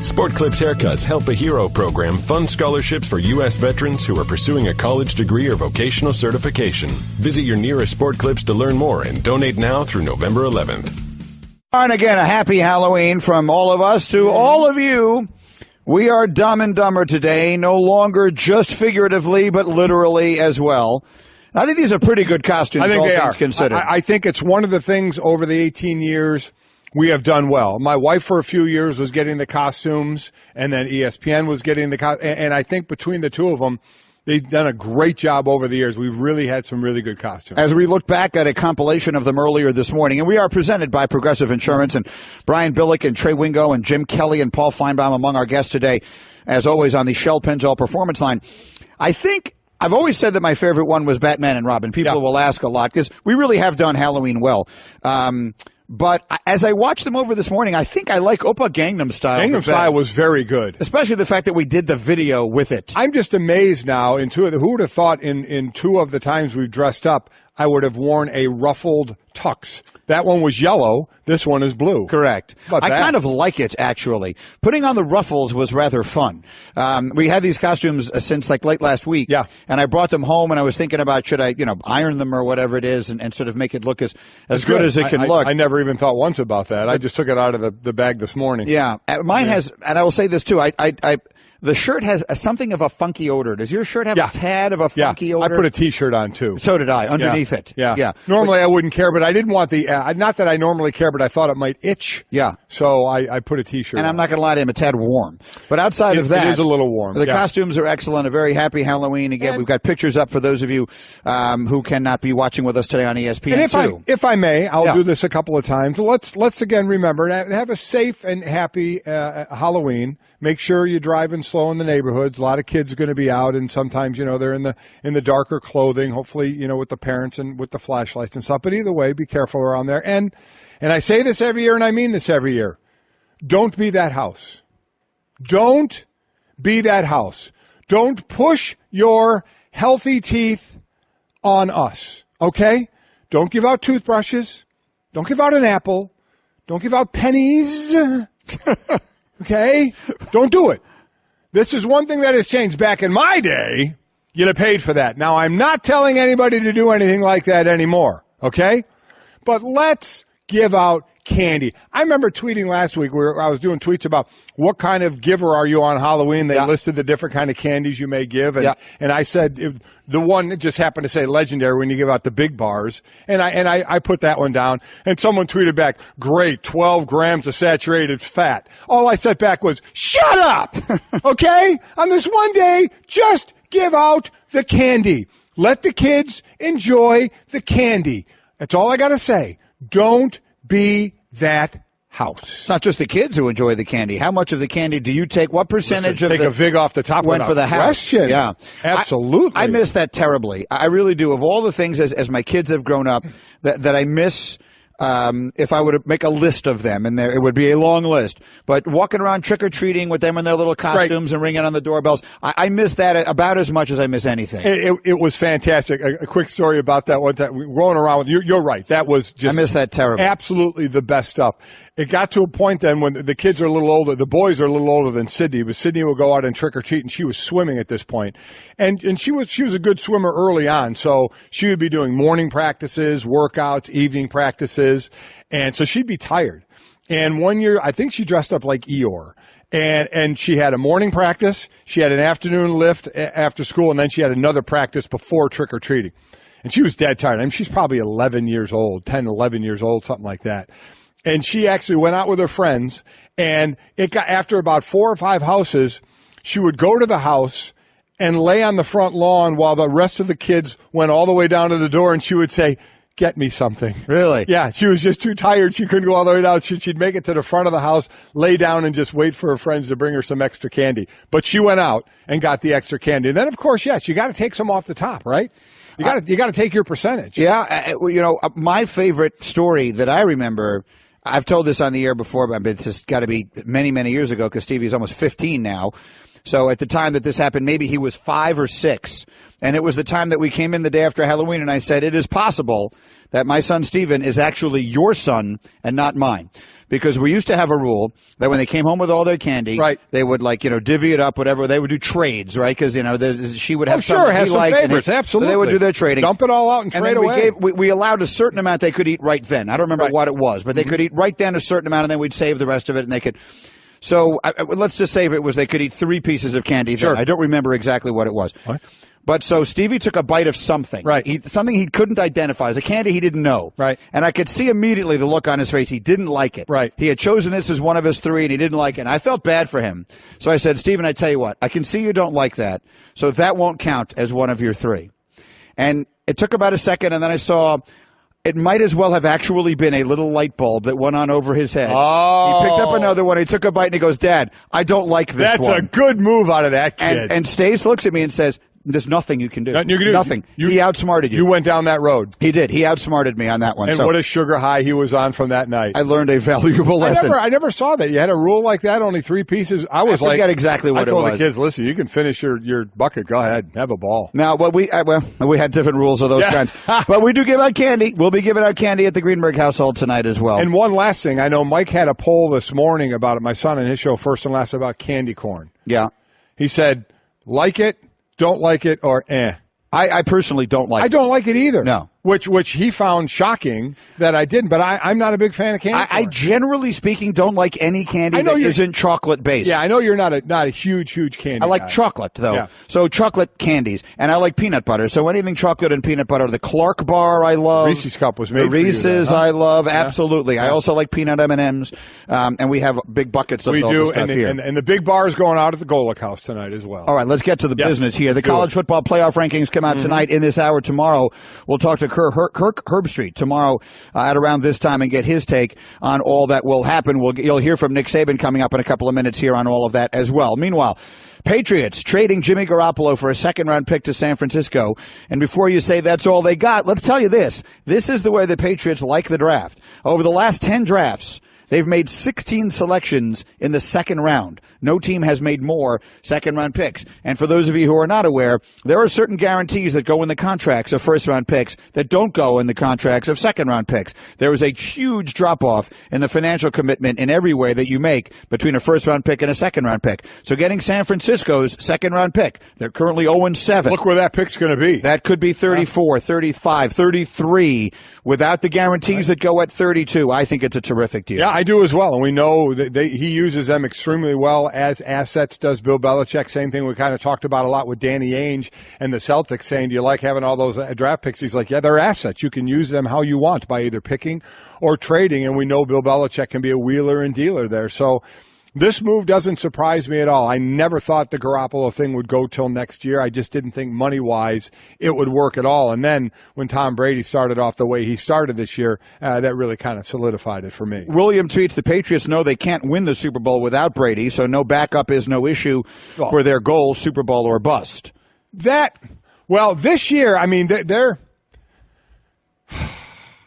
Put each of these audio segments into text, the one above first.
Sport Clips Haircuts Help a Hero program funds scholarships for U.S. veterans who are pursuing a college degree or vocational certification. Visit your nearest Sport Clips to learn more and donate now through November 11th. And again, a happy Halloween from all of us to all of you. We are Dumb and Dumber today, no longer just figuratively, but literally as well. I think these are pretty good costumes, all things considered. I think it's one of the things over the 18 years we have done well. My wife for a few years was getting the costumes, and then ESPN was getting the costumes. And I think between the two of them, they've done a great job over the years. We've really had some really good costumes. As we look back at a compilation of them earlier this morning, and we are presented by Progressive Insurance, and Brian Billick and Trey Wingo and Jim Kelly and Paul Feinbaum among our guests today, as always, on the Shell Pennzoil Performance Line. I think I've always said that my favorite one was Batman and Robin. People will ask a lot because we really have done Halloween well. But as I watched them over this morning, I think I like Oppa Gangnam Style. Gangnam Style was very good. Especially the fact that we did the video with it. I'm just amazed now. Who would have thought in two of the times we've dressed up, I would have worn a ruffled tux. That one was yellow. This one is blue. Correct. I kind of like it, actually. Putting on the ruffles was rather fun. We had these costumes since like late last week. Yeah. And I brought them home, and I was thinking about should I, iron them or whatever it is and sort of make it look as good as it can look. I never even thought once about that. I just took it out of the bag this morning. Yeah. Mine has, and I will say this too, the shirt has something of a funky odor. Does your shirt have a tad of a funky odor? I put a T-shirt on, too. So did I, underneath it. Yeah. Normally, I wouldn't care, but I didn't want not that I normally care, but I thought it might itch. Yeah. So I put a T-shirt on. And I'm not going to lie to him, a tad warm. But outside of that, it is a little warm. The costumes are excellent. A very happy Halloween. Again, we've got pictures up for those of you who cannot be watching with us today on ESPN. And if I may, I'll do this a couple of times. Let's again remember, have a safe and happy Halloween. Make sure you're driving slow in the neighborhoods. A lot of kids are going to be out, and sometimes, they're in the darker clothing, hopefully, with the parents and with the flashlights and stuff. But either way, be careful around there. And I say this every year, and I mean this every year. Don't be that house. Don't be that house. Don't push your healthy teeth on us, okay? Don't give out toothbrushes. Don't give out an apple. Don't give out pennies. Okay? Don't do it. This is one thing that has changed. Back in my day, you'd have paid for that. Now, I'm not telling anybody to do anything like that anymore, okay? But let's give out candy. I remember tweeting last week where I was doing tweets about what kind of giver are you on Halloween. They listed the different kind of candies you may give. And I said the one that just happened to say legendary when you give out the big bars. And I put that one down. And someone tweeted back, great, 12 grams of saturated fat. All I said back was, shut up! Okay? On this one day, just give out the candy. Let the kids enjoy the candy. That's all I got to say. Don't be that house. It's not just the kids who enjoy the candy. How much of the candy do you take? What percentage take a vig off the top went for the house? Yeah, absolutely. I miss that terribly. I really do. Of all the things as my kids have grown up that I miss. If I would make a list of them, and it would be a long list, but walking around trick-or-treating with them in their little costumes and ringing on the doorbells, I miss that about as much as I miss anything. It was fantastic. A quick story about that one time. Rolling around with you're right. That was just I miss that terribly. Absolutely the best stuff. It got to a point then when the kids are a little older, the boys are a little older than Sydney, but Sydney would go out and trick-or-treat, and she was swimming at this point. And she was a good swimmer early on, so she would be doing morning practices, workouts, evening practices, and so she'd be tired. And one year, I think she dressed up like Eeyore. And she had a morning practice, she had an afternoon lift after school, and then she had another practice before trick-or-treating. And she was dead tired. I mean, she's probably 11 years old, 10, 11 years old, something like that. And she actually went out with her friends, and it got after about 4 or 5 houses, she would go to the house and lay on the front lawn while the rest of the kids went all the way down to the door, and she would say, get me something. Really? Yeah, she was just too tired. She couldn't go all the way down. She'd make it to the front of the house, lay down, and just wait for her friends to bring her some extra candy. But she went out and got the extra candy. And then, of course, yes, you got to take some off the top, right? You got to take your percentage. Yeah, my favorite story that I remember, I've told this on the air before, but it's just got to be many, many years ago because Stevie's almost 15 now. So at the time that this happened, maybe he was 5 or 6. And it was the time that we came in the day after Halloween, and I said, it is possible that my son Steven is actually your son and not mine. Because we used to have a rule that when they came home with all their candy, right, they would divvy it up, whatever. They would do trades, right? Because she would have some favorites, absolutely. So they would do their trading, dump it all out and trade away. We allowed a certain amount they could eat right then. I don't remember what it was, but they could eat right then a certain amount, and then we'd save the rest of it, and they could. So let's just say they could eat 3 pieces of candy. Sure. Then. I don't remember exactly what it was. What? But so Stevie took a bite of something. Right. Something he couldn't identify. It was a candy he didn't know. Right. And I could see immediately the look on his face. He didn't like it. Right. He had chosen this as one of his 3, and he didn't like it. And I felt bad for him. So I said, Steven, I tell you what, I can see you don't like that. So that won't count as one of your 3. And it took about a second, and then I saw it might as well have actually been a little light bulb that went on over his head. Oh. He picked up another one. He took a bite, and he goes, Dad, I don't like this one. That's a good move out of that kid. And Stace looks at me and says, there's nothing you can do. Nothing you can do. Nothing. He outsmarted you. You went down that road. He did. He outsmarted me on that one. And what a sugar high he was on from that night. I learned a valuable lesson. I never saw that. You had a rule like that, only 3 pieces. I forget exactly what it was. I told the kids, listen, you can finish your bucket. Go ahead. Have a ball. Now, we had different rules of those kinds. But we do give out candy. We'll be giving out candy at the Greenberg household tonight as well. And one last thing. I know Mike had a poll this morning about it, my son in his show, First and Last, about candy corn. Yeah. He said, like it, don't like it, or eh. I personally don't like it. I don't like it either. No. Which he found shocking that I didn't, but I'm not a big fan of candy corn. I generally speaking don't like any candy that isn't chocolate based. Yeah, I know you're not a huge candy I like guy. chocolate, though. Yeah. So chocolate candies. And I like peanut butter. So anything chocolate and peanut butter. The Clark bar I love. Reese's Cup was made the for you Reese's then, huh? I love, absolutely. Yeah. I also like peanut M&Ms. And we have big buckets of all the stuff here. And the big bar is going out at the Golick House tonight as well. All right, let's get to the business here. The college football playoff rankings come out tonight in this hour. Tomorrow, we'll talk to Kirk Herbstreit tomorrow at around this time and get his take on all that will happen. You'll hear from Nick Saban coming up in a couple of minutes here on all of that as well. Meanwhile, Patriots trading Jimmy Garoppolo for a second-round pick to San Francisco. And before you say that's all they got, let's tell you this. This is the way the Patriots like the draft. Over the last 10 drafts, they've made 16 selections in the second round. No team has made more second-round picks. And for those of you who are not aware, there are certain guarantees that go in the contracts of first-round picks that don't go in the contracts of second-round picks. There is a huge drop-off in the financial commitment in every way that you make between a first-round pick and a second-round pick. So getting San Francisco's second-round pick, they're currently 0-7. Look where that pick's going to be. That could be 34, 35, 33, without the guarantees that go at 32. I think it's a terrific deal. Yeah, I do as well. And we know that he uses them extremely well as assets, does Bill Belichick. Same thing we kind of talked about a lot with Danny Ainge and the Celtics saying, do you like having all those draft picks? He's like, yeah, they're assets. You can use them how you want by either picking or trading. And we know Bill Belichick can be a wheeler and dealer there. So this move doesn't surprise me at all. I never thought the Garoppolo thing would go till next year. I just didn't think money-wise it would work at all. And then when Tom Brady started off the way he started this year, that really kind of solidified it for me. William tweets, the Patriots know they can't win the Super Bowl without Brady, so no backup is no issue for their goal, Super Bowl or bust. This year, I mean, they're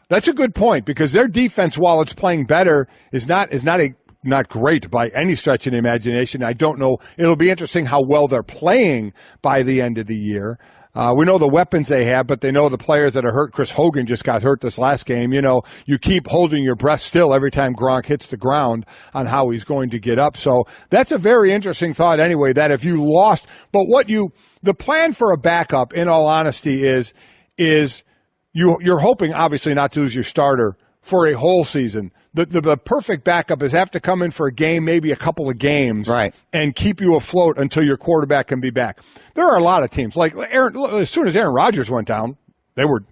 that's a good point because their defense, while it's playing better, is not great by any stretch of the imagination. I don't know. It'll be interesting how well they're playing by the end of the year. We know the weapons they have, but they know the players that are hurt. Chris Hogan just got hurt this last game. You know, you keep holding your breath still every time Gronk hits the ground on how he's going to get up. So that's a very interesting thought anyway, that if you lost, but the plan for a backup, in all honesty, is you're hoping obviously not to lose your starter for a whole season. The perfect backup is have to come in for a game, maybe a couple of games, right, and keep you afloat until your quarterback can be back. There are a lot of teams. Like as soon as Aaron Rodgers went down, they were,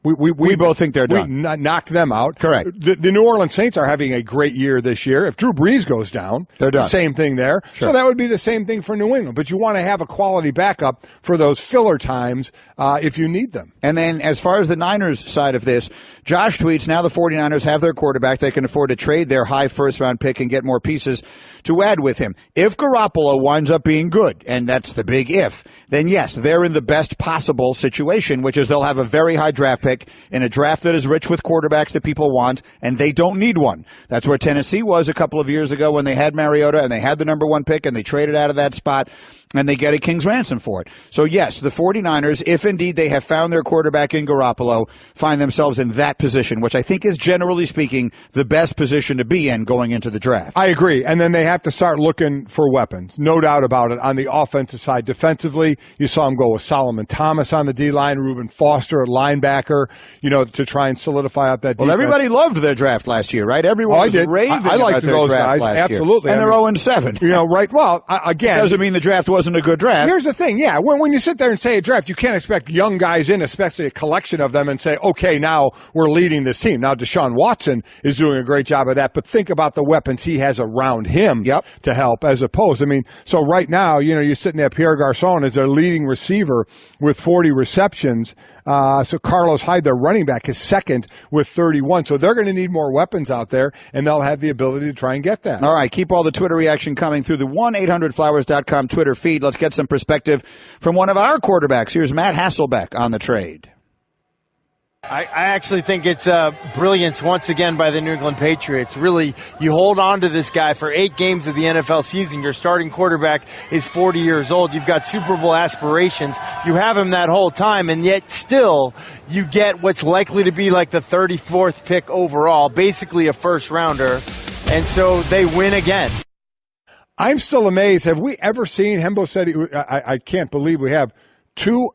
we both think they're done. We knocked them out. Correct. The New Orleans Saints are having a great year this year. If Drew Brees goes down, they're done. Same thing there. Sure. So that would be the same thing for New England. But you want to have a quality backup for those filler times if you need them. And then as far as the Niners side of this, Josh tweets, now the 49ers have their quarterback. They can afford to trade their high first-round pick and get more pieces to add with him. If Garoppolo winds up being good, and that's the big if, then yes, they're in the best possible situation, which is they'll have a very high draft pick in a draft that is rich with quarterbacks that people want, and they don't need one. That's where Tennessee was a couple of years ago when they had Mariota and they had the number 1 pick and they traded out of that spot and they get a king's ransom for it. So, yes, the 49ers, if indeed they have found their quarterback in Garoppolo, find themselves in that position, which I think is, generally speaking, the best position to be in going into the draft. I agree. And then they have to start looking for weapons. No doubt about it. On the offensive side, defensively, you saw them go with Solomon Thomas on the D-line, Reuben Foster at linebacker, to try and solidify up that defense. Well, everybody loved their draft last year, right? Everyone was raving I liked about their those draft guys. last Absolutely. year. And they're 0-7. Right. Well, again. It doesn't mean the draft wasn't a good draft. Here's the thing. Yeah, when you sit there and say a draft, you can't expect young guys in, especially a collection of them, and say, okay, now we're leading this team. Now, Deshaun Watson is doing a great job of that, but think about the weapons he has around him to help, as opposed. So right now, you're sitting there, Pierre Garçon is their leading receiver with 40 receptions. So Carlos Hyde, their running back, is second with 31. So they're going to need more weapons out there, and they'll have the ability to try and get that. All right, keep all the Twitter reaction coming through the 1-800-Flowers.com Twitter feed. Let's get some perspective from one of our quarterbacks. Here's Matt Hasselbeck on the trade. I actually think it's brilliance once again by the New England Patriots. Really, you hold on to this guy for 8 games of the NFL season. Your starting quarterback is 40 years old. You've got Super Bowl aspirations. You have him that whole time, and yet still you get what's likely to be like the 34th pick overall, basically a first-rounder, and so they win again. I'm still amazed. Have we ever seen, Hembo said, I can't believe we have 2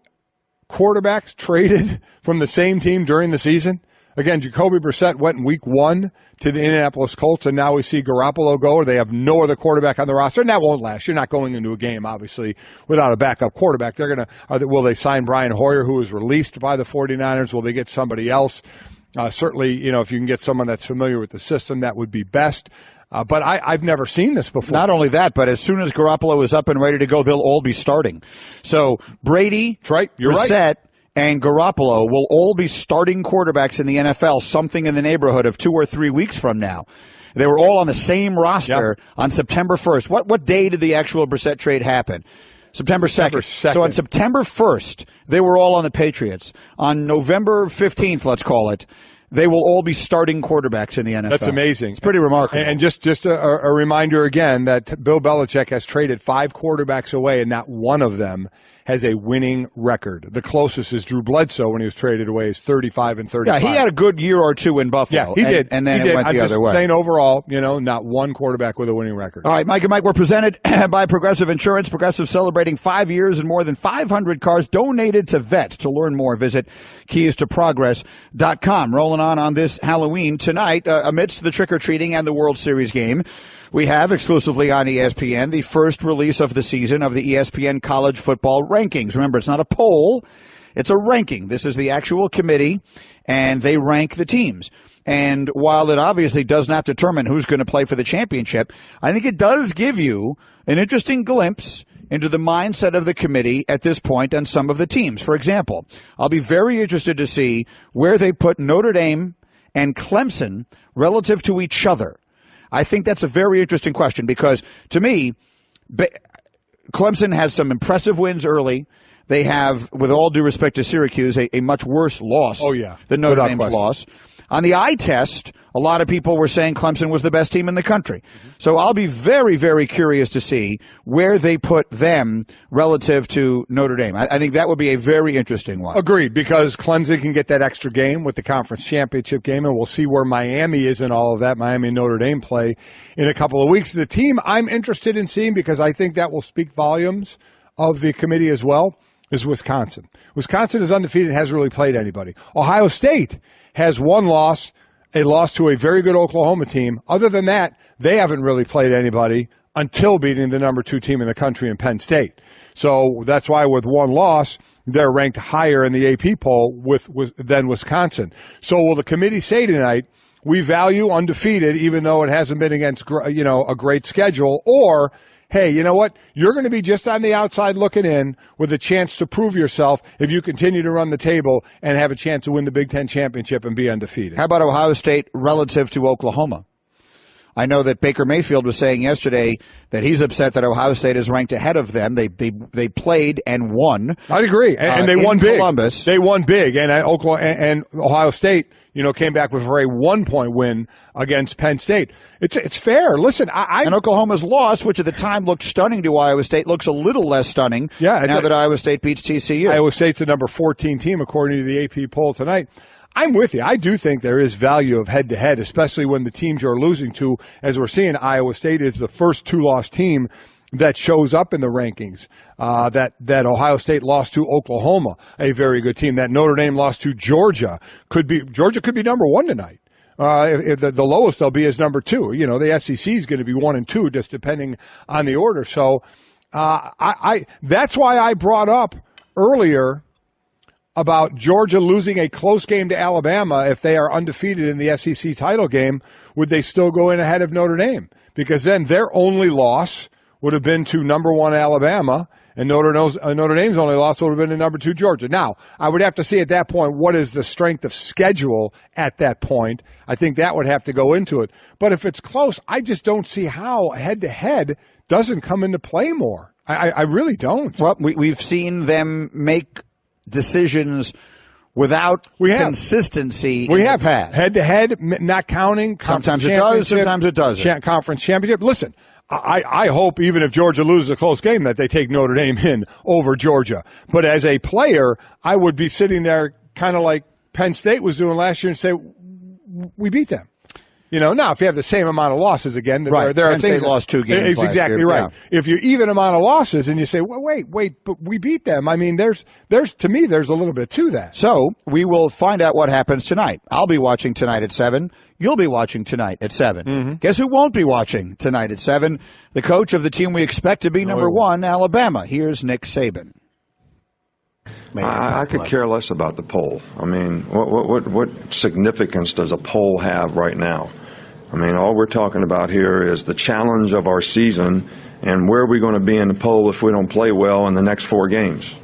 quarterbacks traded from the same team during the season. Again, Jacoby Brissett went in week 1 to the Indianapolis Colts, and now we see Garoppolo go. They have no other quarterback on the roster, and that won't last. You're not going into a game, obviously, without a backup quarterback. Will they sign Brian Hoyer, who was released by the 49ers? Will they get somebody else? Certainly, if you can get someone that's familiar with the system, that would be best. But I've never seen this before. Not only that, but as soon as Garoppolo is up and ready to go, they'll all be starting. So Brady, Brissett, and Garoppolo will all be starting quarterbacks in the NFL, something in the neighborhood of 2 or 3 weeks from now. They were all on the same roster on September 1st. What day did the actual Brissett trade happen? September 2nd. So on September 1st, they were all on the Patriots. On November 15th, let's call it, they will all be starting quarterbacks in the NFL. That's amazing. It's pretty remarkable. And just a reminder again that Bill Belichick has traded 5 quarterbacks away, and not one of them has a winning record. The closest is Drew Bledsoe when he was traded away is 35-35. Yeah, he had a good year or two in Buffalo. Yeah, he did. And then it went the other way. I'm just saying overall, not one quarterback with a winning record. All right, Mike and Mike, we're presented by Progressive Insurance. Progressive celebrating 5 years and more than 500 cars donated to vets. To learn more, visit keystoprogress.com. Rolling on this Halloween tonight, amidst the trick-or-treating and the World Series game, we have exclusively on ESPN the first release of the season of the ESPN College Football Rankings. Remember, it's not a poll, it's a ranking. This is the actual committee, and they rank the teams. And while it obviously does not determine who's going to play for the championship, I think it does give you an interesting glimpse into the mindset of the committee at this point on some of the teams. For example, I'll be very interested to see where they put Notre Dame and Clemson relative to each other. I think that's a very interesting question because, to me, Clemson has some impressive wins early. They have, with all due respect to Syracuse, a much worse loss than Notre Dame's loss. On the eye test, a lot of people were saying Clemson was the best team in the country. So I'll be very, very curious to see where they put them relative to Notre Dame. I think that would be a very interesting one. Agreed, because Clemson can get that extra game with the conference championship game, and we'll see where Miami is in all of that. Miami and Notre Dame play in a couple of weeks. The team I'm interested in seeing, because I think that will speak volumes of the committee as well, is Wisconsin. Wisconsin is undefeated and hasn't really played anybody. Ohio State has one loss, a loss to a very good Oklahoma team. Other than that, they haven't really played anybody until beating the number 2 team in the country in Penn State. So that's why with one loss, they're ranked higher in the AP poll than Wisconsin. So will the committee say tonight, we value undefeated even though it hasn't been against a great schedule, or hey, you know what? You're going to be just on the outside looking in with a chance to prove yourself if you continue to run the table and have a chance to win the Big Ten championship and be undefeated. How about Ohio State relative to Oklahoma? I know that Baker Mayfield was saying yesterday that he's upset that Ohio State is ranked ahead of them. They played and won. I'd agree, and they won big. Columbus. They won big, and Oklahoma and Ohio State, came back with a 1-point win against Penn State. It's fair. Listen, and Oklahoma's loss, which at the time looked stunning to Iowa State, looks a little less stunning now that Iowa State beats TCU. Iowa State's the number 14 team according to the AP poll tonight. I'm with you. I do think there is value of head-to-head, especially when the teams you're losing to, as we're seeing, Iowa State is the first two-loss team that shows up in the rankings. That Ohio State lost to Oklahoma, a very good team. That Notre Dame lost to Georgia. Georgia could be number 1 tonight. If the lowest they'll be is number 2. The SEC is going to be 1 and 2, just depending on the order. So that's why I brought up earlier about Georgia losing a close game to Alabama. If they are undefeated in the SEC title game, would they still go in ahead of Notre Dame? Because then their only loss would have been to number 1 Alabama, and Notre Dame's only loss would have been to number 2 Georgia. Now, I would have to see at that point what is the strength of schedule at that point. I think that would have to go into it. But if it's close, I just don't see how head-to-head doesn't come into play more. I really don't. Well, we've seen them make decisions without consistency. We have had head-to-head, not counting. Sometimes it does, sometimes it doesn't. Conference championship. Listen, I hope even if Georgia loses a close game that they take Notre Dame in over Georgia. But as a player, I would be sitting there kind of like Penn State was doing last year and say, we beat them. Now if you have the same amount of losses again, right. there are Penn things. State lost 2 games. It's exactly year. right. Yeah. If you even amount of losses and you say, well, wait, but we beat them. I mean, there's to me, there's a little bit to that. So we will find out what happens tonight. I'll be watching tonight at 7. You'll be watching tonight at 7. Mm-hmm. Guess who won't be watching tonight at 7? The coach of the team we expect to be number 1, Alabama. Here's Nick Saban. I could care less about the poll. I mean, what significance does a poll have right now? I mean, all we're talking about here is the challenge of our season and where are we going to be in the poll if we don't play well in the next 4 games.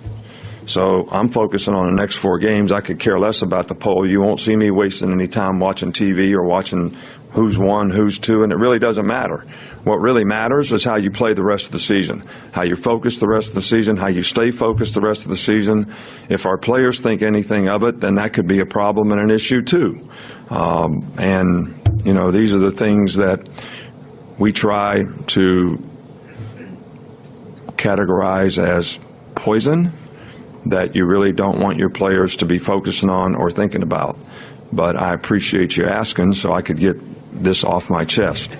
So I'm focusing on the next 4 games. I could care less about the poll. You won't see me wasting any time watching TV or watching who's 1, who's 2, and it really doesn't matter. What really matters is how you play the rest of the season, how you focus the rest of the season, how you stay focused the rest of the season. If our players think anything of it, then that could be a problem and an issue too. These are the things that we try to categorize as poison that you really don't want your players to be focusing on or thinking about. But I appreciate you asking so I could get this off my chest.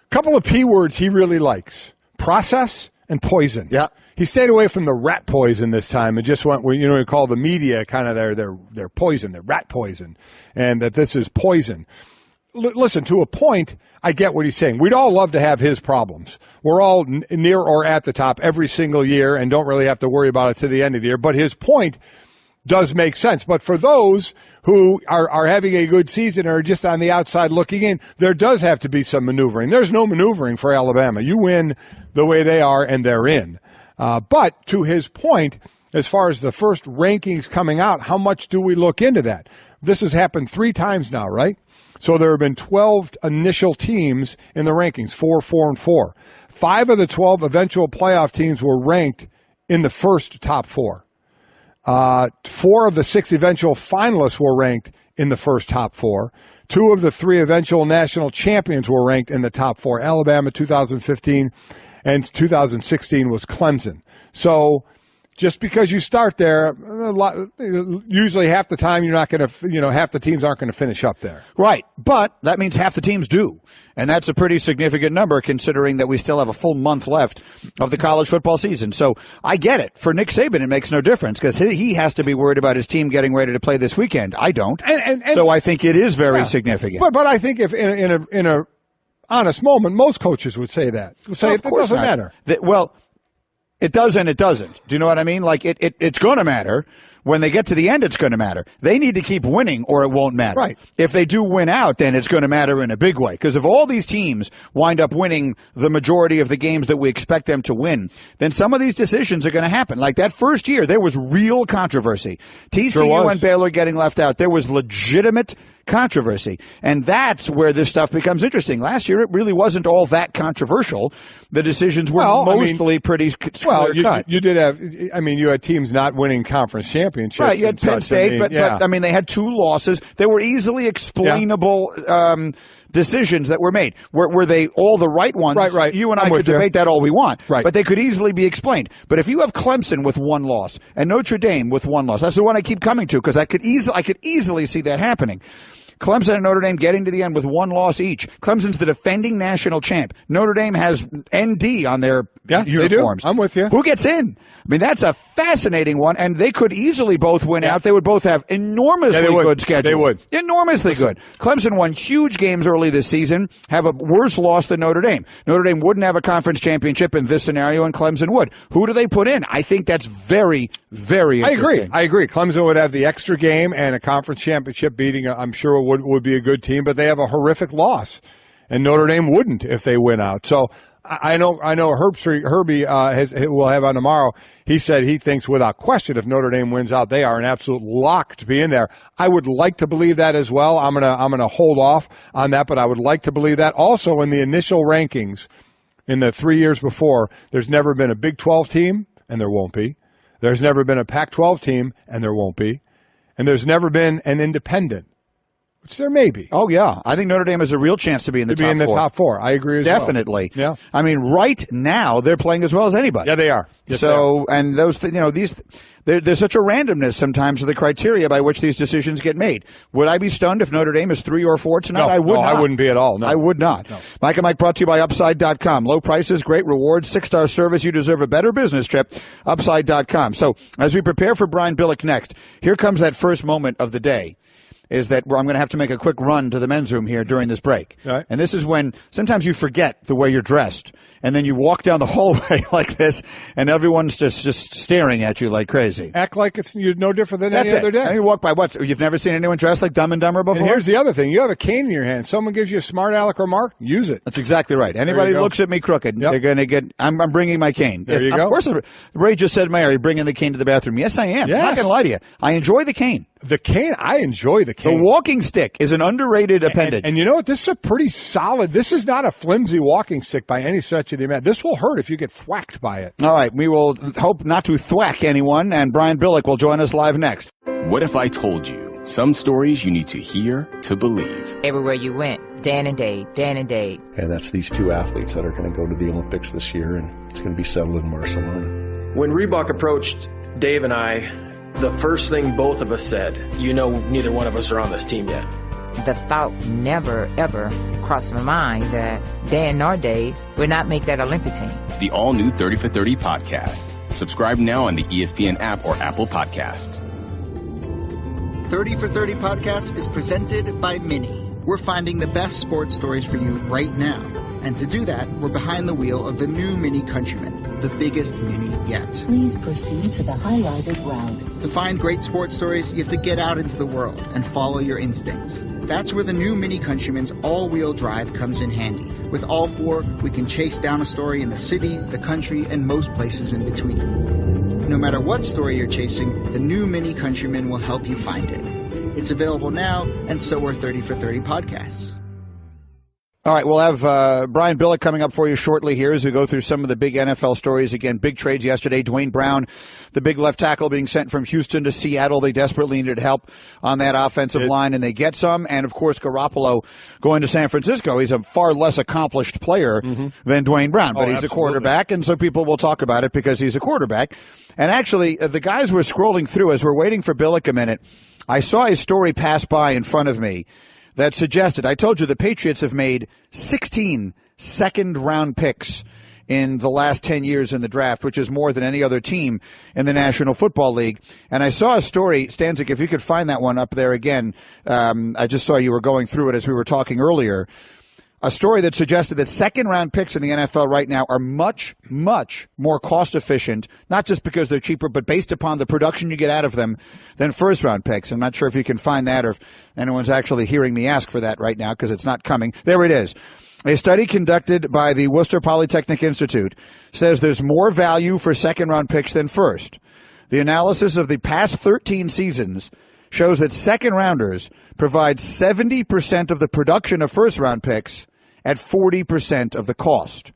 Couple of P words he really likes: process and poison. Yeah. He stayed away from the rat poison this time and just went, we call the media kind of their poison, their rat poison, and that this is poison. Listen, to a point, I get what he's saying. We'd all love to have his problems. We're all near or at the top every single year and don't really have to worry about it to the end of the year. But his point does make sense. But for those who are having a good season or just on the outside looking in, there does have to be some maneuvering. There's no maneuvering for Alabama. You win the way they are, and they're in. But to his point, as far as the first rankings coming out, how much do we look into that? This has happened 3 times now, right? So there have been 12 initial teams in the rankings, 4, 4, and 4. 5 of the 12 eventual playoff teams were ranked in the first top 4. 4 of the 6 eventual finalists were ranked in the first top 4. 2 of the 3 eventual national champions were ranked in the top 4. Alabama 2015 and 2016 was Clemson. So just because you start there, usually half the time you're not going to, half the teams aren't going to finish up there. Right. But that means half the teams do. And that's a pretty significant number considering that we still have a full month left of the college football season. So I get it. For Nick Saban, it makes no difference because he has to be worried about his team getting ready to play this weekend. I don't. So I think it is very significant. But I think if in a honest moment, most coaches would say that. It doesn't matter. It does and it doesn't. Do you know what I mean? Like it's going to matter when they get to the end, it's going to matter. They need to keep winning or it won't matter. Right. If they do win out, then it's going to matter in a big way. Because if all these teams wind up winning the majority of the games that we expect them to win, then some of these decisions are going to happen. Like that first year, there was real controversy. TCU and Baylor getting left out. There was legitimate controversy. And that's where this stuff becomes interesting. Last year, it really wasn't all that controversial. The decisions were mostly pretty clear cut. You did have, you had teams not winning conference championships. Right, you had Penn State, but they had 2 losses. They were easily explainable decisions that were made. Were they all the right ones? Right. You and I could debate that all we want. Right. But they could easily be explained. But if you have Clemson with 1 loss and Notre Dame with 1 loss, that's the one I keep coming to because I could easily see that happening. Clemson and Notre Dame getting to the end with 1 loss each. Clemson's the defending national champ. Notre Dame has ND on their uniforms. They do. I'm with you. Who gets in? I mean, that's a fascinating one, and they could easily both win out. They would both have enormously good schedules. They would. Enormously good. Clemson won huge games early this season, have a worse loss than Notre Dame. Notre Dame wouldn't have a conference championship in this scenario, and Clemson would. Who do they put in? I think that's very, very interesting. I agree. Clemson would have the extra game and a conference championship beating, I'm sure, would be a good team, but they have a horrific loss, and Notre Dame wouldn't if they win out. So I know Herbie will have on tomorrow. He said he thinks without question if Notre Dame wins out, they are an absolute lock to be in there. I would like to believe that as well. I'm gonna hold off on that, but I would like to believe that. Also, in the initial rankings in the 3 years before, there's never been a Big 12 team, and there won't be. There's never been a Pac-12 team, and there won't be. And there's never been an independent. Which there may be. Oh, yeah. I think Notre Dame has a real chance to be in the top 4. I agree as well. Definitely. Yeah. I mean, right now, they're playing as well as anybody. Yeah, they are. Yes, so, and those, there's such a randomness sometimes to the criteria by which these decisions get made. Would I be stunned if Notre Dame is 3 or 4 tonight? No, I would not. I wouldn't be at all. No. I would not. No. Mike and Mike brought to you by Upside.com. Low prices, great rewards, 6-star service. You deserve a better business trip. Upside.com. So, as we prepare for Brian Billick next, here comes that first moment of the day. Is that I'm going to have to make a quick run to the men's room here during this break. Right. And this is when sometimes you forget the way you're dressed. And then you walk down the hallway like this, and everyone's just staring at you like crazy. Act like you're no different than any other day. And you walk by you've never seen anyone dressed like Dumb and Dumber before? And here's the other thing. You have a cane in your hand. Someone gives you a smart aleck remark, use it. That's exactly right. Anybody looks at me crooked, they're going to get, I'm bringing my cane. There you go. Of course, Ray just said, Mary, bringing the cane to the bathroom. Yes, I am. Yes. I'm not going to lie to you. I enjoy the cane. The cane, I enjoy the cane. The walking stick is an underrated appendage. And you know what? This is a pretty solid. This is not a flimsy walking stick by any stretch of the imagination. This will hurt if you get thwacked by it. All right. We will hope not to thwack anyone, and Brian Billick will join us live next. What if I told you some stories you need to hear to believe? Everywhere you went, Dan and Dave. And that's these 2 athletes that are going to go to the Olympics this year, and it's going to be settled in Barcelona. When Reebok approached Dave and I, the first thing both of us said, neither one of us are on this team yet. The thought never, ever crossed my mind that Dan nor Dave would not make that Olympic team. The all-new 30 for 30 podcast. Subscribe now on the ESPN app or Apple Podcasts. 30 for 30 podcast is presented by Mini. We're finding the best sports stories for you right now. And to do that, we're behind the wheel of the new Mini Countryman, the biggest Mini yet. Please proceed to the highlighted route. To find great sports stories, you have to get out into the world and follow your instincts. That's where the new Mini Countryman's all-wheel drive comes in handy. With all 4, we can chase down a story in the city, the country, and most places in between. No matter what story you're chasing, the new Mini Countryman will help you find it. It's available now, and so are 30 for 30 podcasts. All right, we'll have Brian Billick coming up for you shortly here as we go through some of the big NFL stories. Again, big trades yesterday. Dwayne Brown, the big left tackle, being sent from Houston to Seattle. They desperately needed help on that offensive line, and they get some. And, of course, Garoppolo going to San Francisco. He's a far less accomplished player than Dwayne Brown, but he's a quarterback, and so people will talk about it because he's a quarterback. And actually, the guys were scrolling through as we're waiting for Billick a minute. I saw a story pass by in front of me that suggested, I told you the Patriots have made 16 second-round picks in the last 10 years in the draft, which is more than any other team in the National Football League. And I saw a story, Stanzik, if you could find that one up there again. I just saw you were going through it as we were talking earlier. a story that suggested that second-round picks in the NFL right now are much, much more cost-efficient, not just because they're cheaper, but based upon the production you get out of them than first-round picks. I'm not sure if you can find that or if anyone's actually hearing me ask for that right now because it's not coming. There it is. A study conducted by the Worcester Polytechnic Institute says there's more value for second-round picks than first. The analysis of the past 13 seasons shows that second-rounders provide 70% of the production of first-round picks at 40% of the cost.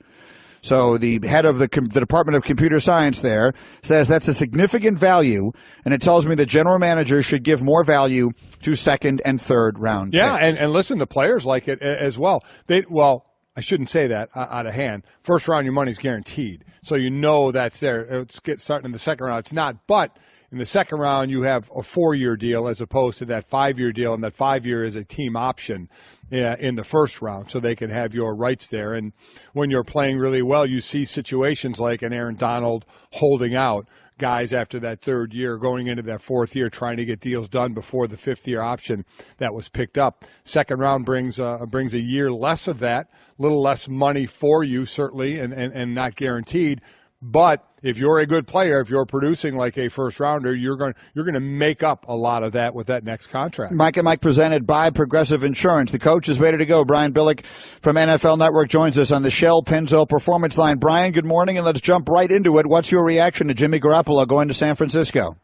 So the head of the Department of Computer Science there says that's a significant value, and it tells me the general manager should give more value to second and third round picks. And listen, the players like it as well. I shouldn't say that out of hand. First round, your money's guaranteed. So you know that's there. It's starting in the second round. It's not, but in the second round, you have a 4-year deal as opposed to that 5-year deal, and that 5-year is a team option in the first round, so they can have your rights there. And when you're playing really well, you see situations like an Aaron Donald holding out guys after that 3rd year, going into that 4th year, trying to get deals done before the 5th-year option that was picked up. Second round brings a year less of that, a little less money for you, certainly, and not guaranteed. But if you're a good player, if you're producing like a first rounder, you're going to make up a lot of that with that next contract. Mike and Mike presented by Progressive Insurance. The coach is ready to go. Brian Billick from NFL Network joins us on the Shell Pennzoil Performance Line. Brian, good morning, and let's jump right into it. What's your reaction to Jimmy Garoppolo going to San Francisco?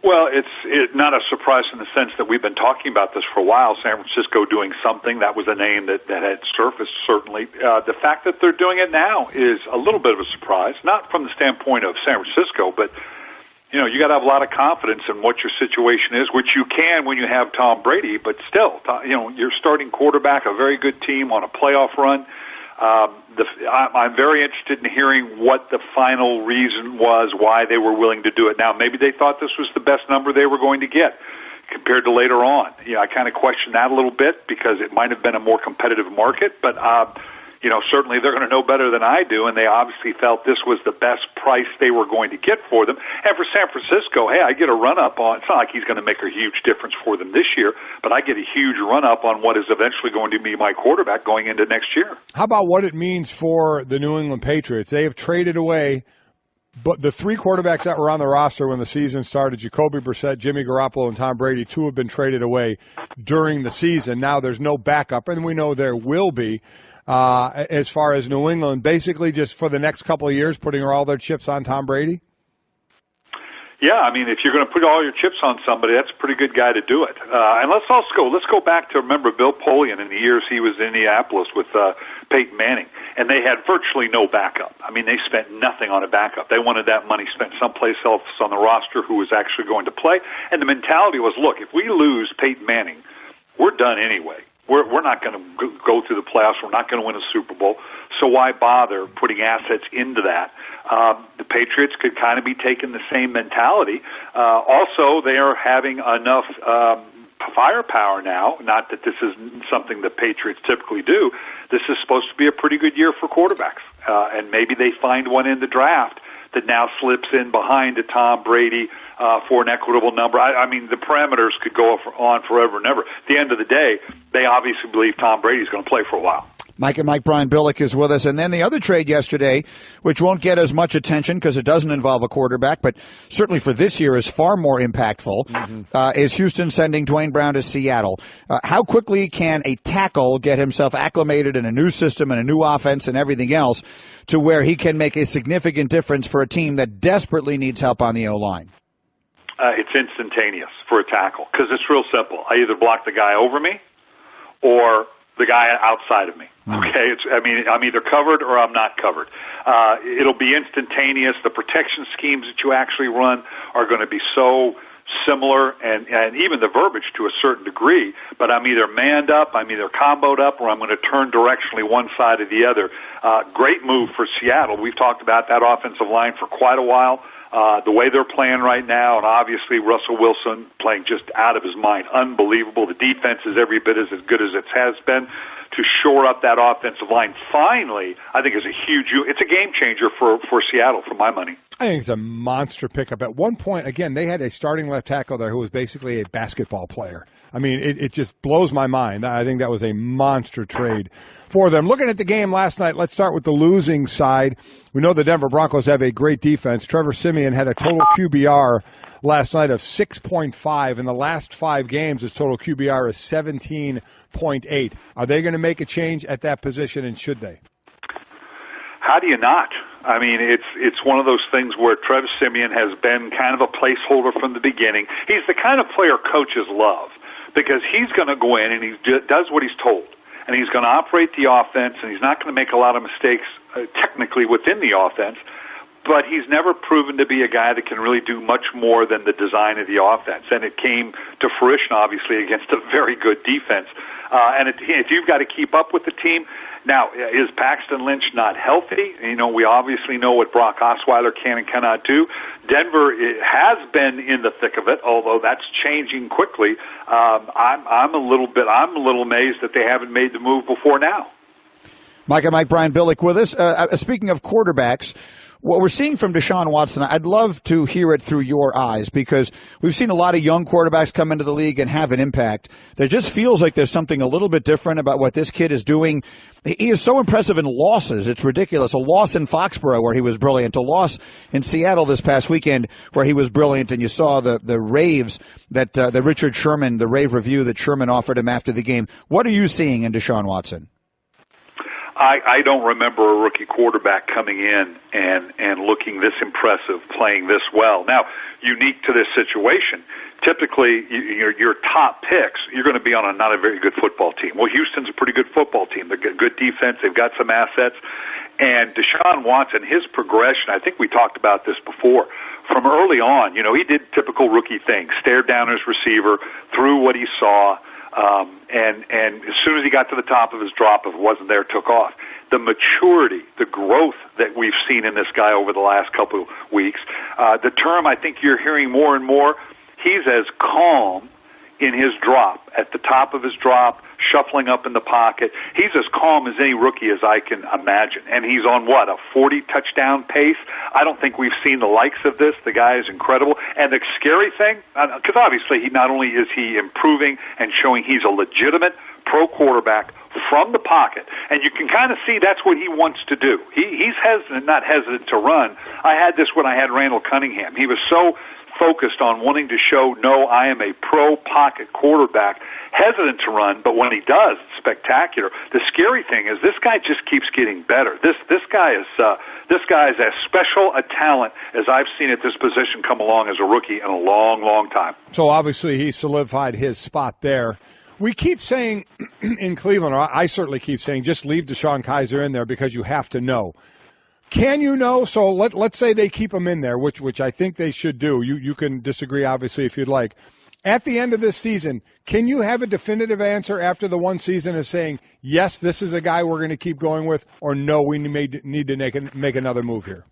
Well, it's not a surprise in the sense that we've been talking about this for a while. San Francisco doing something, that was a name that had surfaced, certainly. The fact that they're doing it now is a little bit of a surprise, not from the standpoint of San Francisco, but you got to have a lot of confidence in what your situation is, which you can when you have Tom Brady, but still, you're starting quarterback, a very good team on a playoff run. I'm very interested in hearing what the final reason was why they were willing to do it now. Maybe they thought this was the best number they were going to get compared to later on. I kind of question that a little bit because it might have been a more competitive market, but certainly they're going to know better than I do, and they obviously felt this was the best price they were going to get for them. And for San Francisco, hey, I get a run-up on, it's not like he's going to make a huge difference for them this year, but I get a huge run-up on what is eventually going to be my quarterback going into next year. How about what it means for the New England Patriots? They have traded away, but the 3 quarterbacks that were on the roster when the season started, Jacoby Brissett, Jimmy Garoppolo, and Tom Brady, 2 have been traded away during the season. Now there's no backup, and we know there will be. As far as New England, basically just for the next couple of years, putting all their chips on Tom Brady? Yeah, I mean, if you're going to put all your chips on somebody, that's a pretty good guy to do it. And let's go back to remember Bill Polian in the years he was in Indianapolis with Peyton Manning, and they had virtually no backup. I mean, they spent nothing on a backup. They wanted that money spent someplace else on the roster who was actually going to play. And the mentality was, look, if we lose Peyton Manning, we're done anyway. We're not going to go through the playoffs. We're not going to win a Super Bowl. So why bother putting assets into that? The Patriots could kind of be taking the same mentality. Also, they are having enough firepower now. Not that this is something the Patriots typically do. This is supposed to be a pretty good year for quarterbacks. And maybe they find one in the draft that now slips in behind to Tom Brady for an equitable number. I mean, the parameters could go on forever and ever. At the end of the day, they obviously believe Tom Brady's going to play for a while. Mike and Mike, Brian Billick is with us. And then the other trade yesterday, which won't get as much attention because it doesn't involve a quarterback, but certainly for this year is far more impactful, is Houston sending Dwayne Brown to Seattle. How quickly can a tackle get himself acclimated in a new system and a new offense and everything else to where he can make a significant difference for a team that desperately needs help on the O-line? It's instantaneous for a tackle because it's real simple. I either block the guy over me or the guy outside of me. Okay, I'm either covered or I'm not covered. It'll be instantaneous. The protection schemes that you actually run are going to be so similar, and even the verbiage to a certain degree, but I'm either manned up, I'm either comboed up, or I'm going to turn directionally one side or the other. Great move for Seattle. We've talked about that offensive line for quite a while. The way they're playing right now, and obviously Russell Wilson playing just out of his mind. Unbelievable. The defense is every bit as good as it has been. to shore up that offensive line finally, I think is it's a game changer for Seattle, for my money. I think it's a monster pickup. At one point, again, they had a starting left tackle there who was basically a basketball player. I mean, it just blows my mind. I think that was a monster trade for them. Looking at the game last night, let's start with the losing side. We know the Denver Broncos have a great defense. Trevor Siemian had a total QBR last night of 6.5. In the last 5 games, his total QBR is 17.8. Are they going to make a change at that position, and should they? How do you not? I mean, it's one of those things where Trevor Siemian has been kind of a placeholder from the beginning. He's the kind of player coaches love because he's going to go in and he does what he's told. And he's going to operate the offense, and he's not going to make a lot of mistakes technically within the offense. But he's never proven to be a guy that can really do much more than the design of the offense. And it came to fruition, obviously, against a very good defense. And if you've got to keep up with the team, now, is Paxton Lynch not healthy? You know, we obviously know what Brock Osweiler can and cannot do. Denver has been in the thick of it, although that's changing quickly. I'm a little amazed that they haven't made the move before now. Mike Brian Billick with us. Speaking of quarterbacks, what we're seeing from Deshaun Watson, I'd love to hear it through your eyes because we've seen a lot of young quarterbacks come into the league and have an impact. There just feels like there's something a little bit different about what this kid is doing. He is so impressive in losses. It's ridiculous. A loss in Foxborough where he was brilliant. A loss in Seattle this past weekend where he was brilliant. And you saw the raves that the Richard Sherman, the rave review that Sherman offered him after the game. What are you seeing in Deshaun Watson? I don't remember a rookie quarterback coming in and looking this impressive, playing this well. Now, unique to this situation, typically your top picks, you're going to be on not a very good football team. Well, Houston's a pretty good football team. They've got good defense. They've got some assets. And Deshaun Watson, his progression, I think we talked about this before, from early on, you know, he did typical rookie things, stared down his receiver, threw what he saw, and as soon as he got to the top of his drop, if it wasn't there, took off. The maturity, the growth that we've seen in this guy over the last couple of weeks, the term I think you're hearing more and more, he's as calm in his drop, at the top of his drop, shuffling up in the pocket. He's as calm as any rookie as I can imagine. And he's on, a 40-touchdown pace? I don't think we've seen the likes of this. The guy is incredible. And the scary thing, because obviously he not only is he improving and showing he's a legitimate pro quarterback from the pocket, and you can kind of see that's what he wants to do. He's not hesitant to run. I had this when I had Randall Cunningham. He was so focused on wanting to show, no, I am a pro pocket quarterback, hesitant to run, but when he does, it's spectacular. The scary thing is this guy just keeps getting better. This guy is as special a talent as I've seen at this position come along as a rookie in a long, long time. So obviously he solidified his spot there. We keep saying in Cleveland, or I certainly keep saying, just leave DeShone Kizer in there because you have to know. Can you know? So let's say they keep him in there, which I think they should do. You can disagree, obviously, if you'd like. At the end of this season, can you have a definitive answer after the one season of saying, yes, this is a guy we're going to keep going with, or no, we need to make another move here?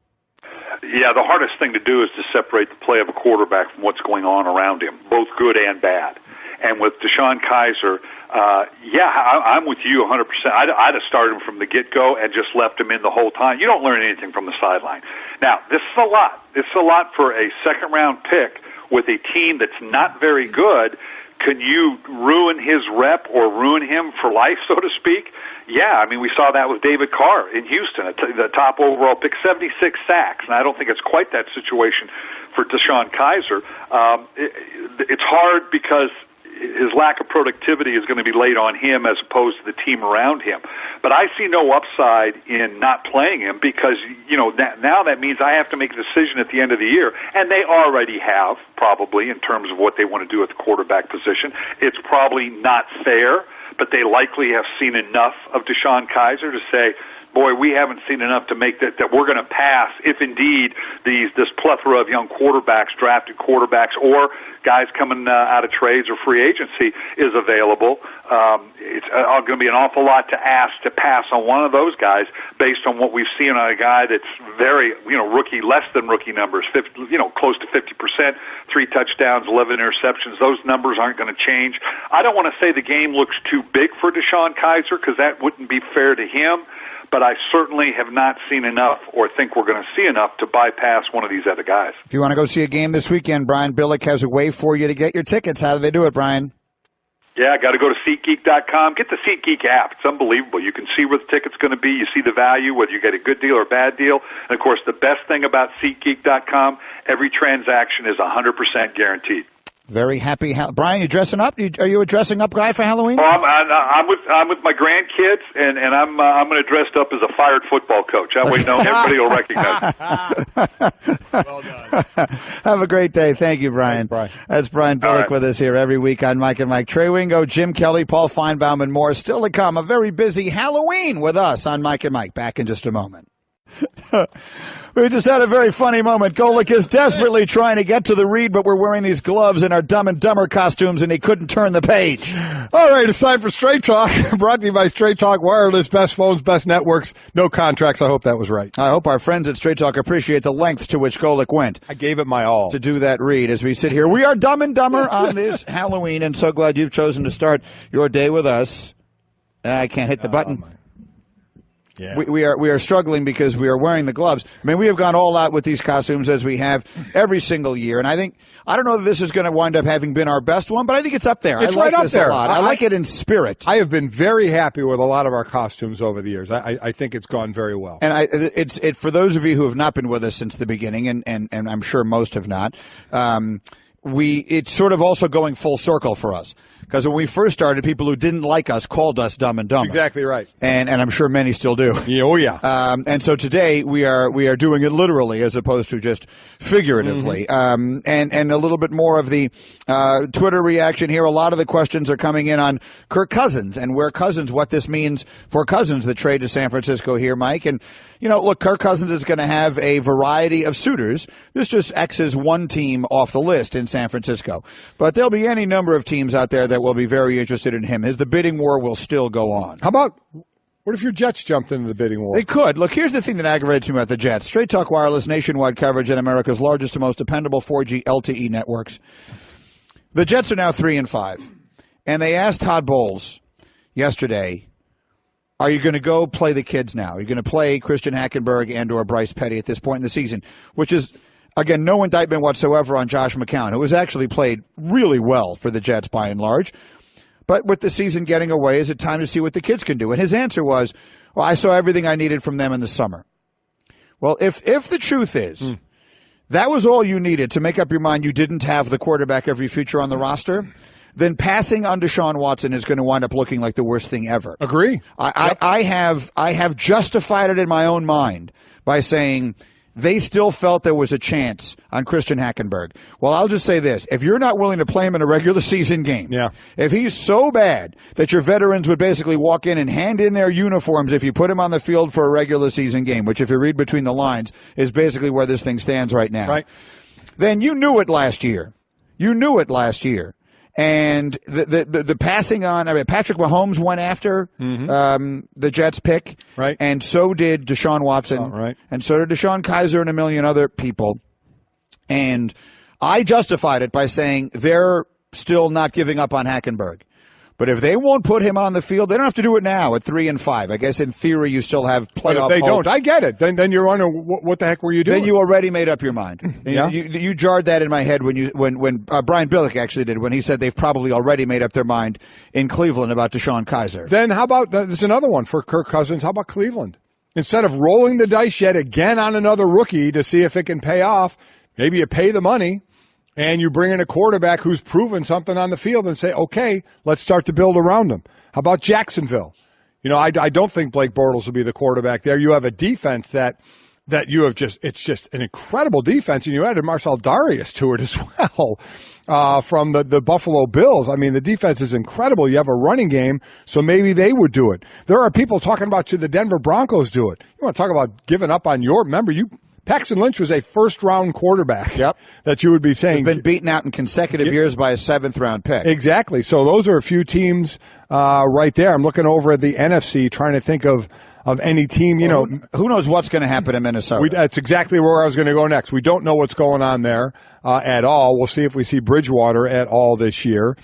Yeah, the hardest thing to do is to separate the play of a quarterback from what's going on around him, both good and bad. And with DeShone Kizer, I'm with you 100%. I'd have started him from the get-go and just left him in the whole time. You don't learn anything from the sideline. Now, this is a lot. This is a lot for a second-round pick with a team that's not very good. Can you ruin his rep or ruin him for life, so to speak? Yeah, I mean, we saw that with David Carr in Houston, the top overall pick, 76 sacks, and I don't think it's quite that situation for DeShone Kizer. It's hard because his lack of productivity is going to be laid on him as opposed to the team around him. But I see no upside in not playing him because, now that means I have to make a decision at the end of the year. And they already have, probably, in terms of what they want to do at the quarterback position. It's probably not fair, but they likely have seen enough of DeShone Kizer to say, boy, we haven't seen enough to make that we're going to pass if indeed this plethora of young quarterbacks, drafted quarterbacks, or guys coming out of trades or free agency is available. It's going to be an awful lot to ask to pass on one of those guys based on what we've seen on a guy that's very, rookie, less than rookie numbers, 50, close to 50%, 3 touchdowns, 11 interceptions. Those numbers aren't going to change. I don't want to say the game looks too big for DeShone Kizer because that wouldn't be fair to him, but I certainly have not seen enough or think we're going to see enough to bypass one of these other guys. If you want to go see a game this weekend, Brian Billick has a way for you to get your tickets. How do they do it, Brian? Yeah, got to go to SeatGeek.com. Get the SeatGeek app. It's unbelievable. You can see where the ticket's going to be. You see the value, whether you get a good deal or a bad deal. And, of course, the best thing about SeatGeek.com, every transaction is 100% guaranteed. Very happy. Brian, you dressing up? Are you a dressing up guy for Halloween? Oh, I'm with my grandkids, and I'm going to dress up as a fired football coach. That way, everybody will recognize. Well done. Have a great day. Thank you, Brian. That's Brian Billick with us here every week on Mike and Mike. Trey Wingo, Jim Kelly, Paul Feinbaum, and more. Still to come, a very busy Halloween with us on Mike and Mike. Back in just a moment. We just had a very funny moment. Golick is desperately trying to get to the read, but we're wearing these gloves in our Dumb and Dumber costumes, and he couldn't turn the page. All right, it's time for Straight Talk, brought to you by Straight Talk Wireless, best phones, best networks, no contracts. I hope that was right. I hope our friends at Straight Talk appreciate the lengths to which Golick went. I gave it my all. To do that read as we sit here. We are Dumb and Dumber on this Halloween, and so glad you've chosen to start your day with us. I can't hit the button. Yeah. We are struggling because we are wearing the gloves. I mean, we have gone all out with these costumes as we have every single year, and I don't know that this is going to wind up having been our best one, but I think it's up there. It's I like right up this there. a lot. I like it in spirit. I have been very happy with a lot of our costumes over the years. I think it's gone very well. And it's for those of you who have not been with us since the beginning, and I'm sure most have not. It's sort of also going full circle for us. Because when we first started, people who didn't like us called us Dumb and Dumber. Exactly right. And I'm sure many still do. Yeah, oh, yeah. And so today we are doing it literally as opposed to just figuratively. And a little bit more of the Twitter reaction here. A lot of the questions are coming in on Kirk Cousins and what this means for Cousins, the trade to San Francisco here, Mike. And, look, Kirk Cousins is going to have a variety of suitors. This just X's one team off the list in San Francisco. But there'll be any number of teams out there that will be very interested in him. The bidding war will still go on. How about, what if your Jets jumped into the bidding war? They could. Look, here's the thing that aggravates me about the Jets. Straight Talk Wireless, nationwide coverage in America's largest and most dependable 4G LTE networks. The Jets are now 3-5. And they asked Todd Bowles yesterday, are you going to go play the kids now? Are you going to play Christian Hackenberg and or Bryce Petty at this point in the season? Which is, again, no indictment whatsoever on Josh McCown, who has actually played really well for the Jets by and large. But with the season getting away, is it time to see what the kids can do? And his answer was, well, I saw everything I needed from them in the summer. Well, if the truth is that was all you needed to make up your mind you didn't have the quarterback every future on the roster, then passing on Deshaun Watson is going to wind up looking like the worst thing ever. Agree. I have justified it in my own mind by saying they still felt there was a chance on Christian Hackenberg. Well, I'll just say this. If you're not willing to play him in a regular season game, if he's so bad that your veterans would basically walk in and hand in their uniforms if you put him on the field for a regular season game, which if you read between the lines is basically where this thing stands right now, then you knew it last year. And the passing on, Patrick Mahomes went after the Jets pick, and so did Deshaun Watson, and so did DeShone Kizer and a million other people. And I justified it by saying they're still not giving up on Hackenberg. But if they won't put him on the field, they don't have to do it now at 3-5. I guess in theory you still have playoff hopes. But if they don't, I get it. Then you're on what the heck were you doing? Then you already made up your mind. You jarred that in my head when Brian Billick actually did, when he said they've probably already made up their mind in Cleveland about DeShone Kizer. Then how about, there's another one for Kirk Cousins. How about Cleveland? Instead of rolling the dice yet again on another rookie to see if it can pay off, maybe you pay the money. And you bring in a quarterback who's proven something on the field and say, okay, let's start to build around him. How about Jacksonville? I don't think Blake Bortles will be the quarterback there. You have a defense that that you have it's just an incredible defense, and you added Marcel Darius to it as well from the Buffalo Bills. I mean, the defense is incredible. You have a running game, so maybe they would do it. There are people talking about should the Denver Broncos do it. You want to talk about giving up on Paxton Lynch was a first-round quarterback. Yep. That you would be saying. He's been beaten out in consecutive years by a seventh-round pick. Exactly. So those are a few teams right there. I'm looking over at the NFC, trying to think of any team. Who knows what's going to happen in Minnesota? That's exactly where I was going to go next. We don't know what's going on there at all. We'll see if we see Bridgewater at all this year.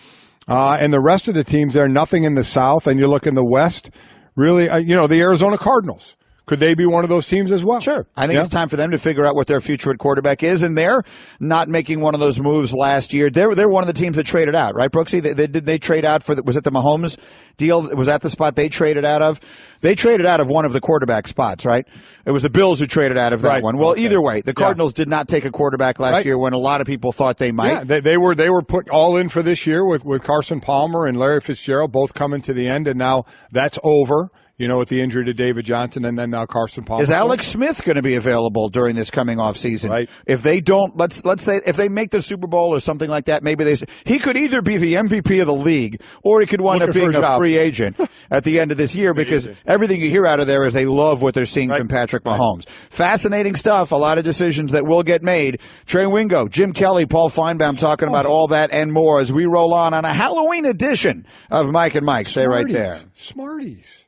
And the rest of the teams there, nothing in the South. And you look in the West, really, the Arizona Cardinals. Could they be one of those teams as well? Sure. I think it's time for them to figure out what their future at quarterback is, and they're not making one of those moves last year. They're one of the teams that traded out, right, Brooksy? They trade out for was it the Mahomes deal? Was that the spot they traded out of? They traded out of one of the quarterback spots, right? It was the Bills who traded out of that one. Well, either way, the Cardinals did not take a quarterback last year when a lot of people thought they might. Yeah, they were put all in for this year with Carson Palmer and Larry Fitzgerald both coming to the end, and now that's over. With the injury to David Johnson and then now Carson Palmer. Is Alex Smith going to be available during this coming off season? Right. If they don't, let's say if they make the Super Bowl or something like that, maybe he could either be the MVP of the league or he could wind up being a free agent at the end of this year because everything you hear out of there is they love what they're seeing from Patrick Mahomes. Fascinating stuff. A lot of decisions that will get made. Trey Wingo, Jim Kelly, Paul Feinbaum talking about all that and more as we roll on a Halloween edition of Mike and Mike. Stay right there. Smarties.